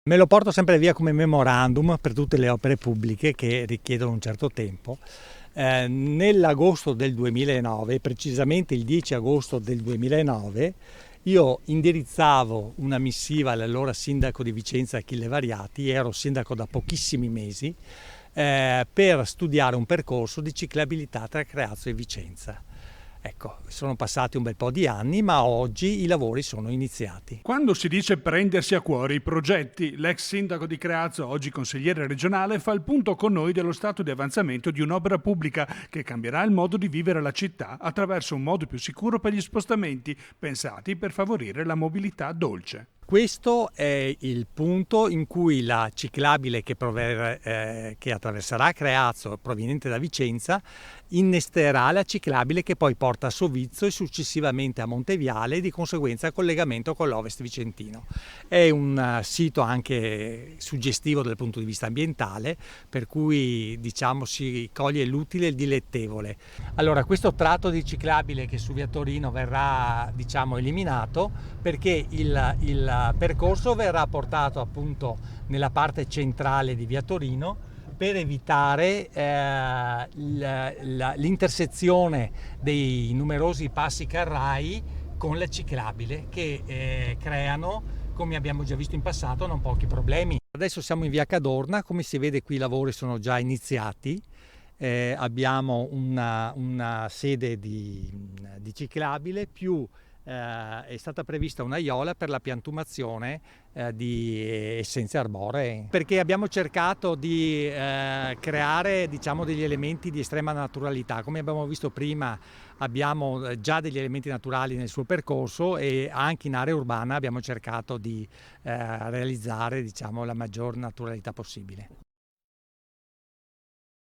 Me lo porto sempre via come memorandum per tutte le opere pubbliche che richiedono un certo tempo. Nell'agosto del 2009, precisamente il 10 agosto del 2009, io indirizzavo una missiva all'allora sindaco di Vicenza Achille Variati, ero sindaco da pochissimi mesi, per studiare un percorso di ciclabilità tra Creazzo e Vicenza. Ecco, sono passati un bel po' di anni, ma oggi i lavori sono iniziati. Quando si dice prendersi a cuore i progetti, l'ex sindaco di Creazzo, oggi consigliere regionale, fa il punto con noi dello stato di avanzamento di un'opera pubblica che cambierà il modo di vivere la città attraverso un modo più sicuro per gli spostamenti, pensati per favorire la mobilità dolce. Questo è il punto in cui la ciclabile che attraverserà Creazzo proveniente da Vicenza innesterà la ciclabile che poi porta a Sovizzo e successivamente a Monteviale e di conseguenza collegamento con l'Ovest vicentino. È un sito anche suggestivo dal punto di vista ambientale, per cui diciamo si coglie l'utile e il dilettevole. Allora, questo tratto di ciclabile che su via Torino verrà eliminato perché il percorso verrà portato appunto nella parte centrale di via Torino per evitare l'intersezione dei numerosi passi carrai con la ciclabile che creano, come abbiamo già visto in passato, non pochi problemi. Adesso siamo in via Cadorna, come si vede qui i lavori sono già iniziati. Abbiamo una sede di ciclabile più è stata prevista una aiuola per la piantumazione di essenze arboree, perché abbiamo cercato di creare degli elementi di estrema naturalità. Come abbiamo visto prima, abbiamo già degli elementi naturali nel suo percorso e anche in area urbana abbiamo cercato di realizzare la maggior naturalità possibile.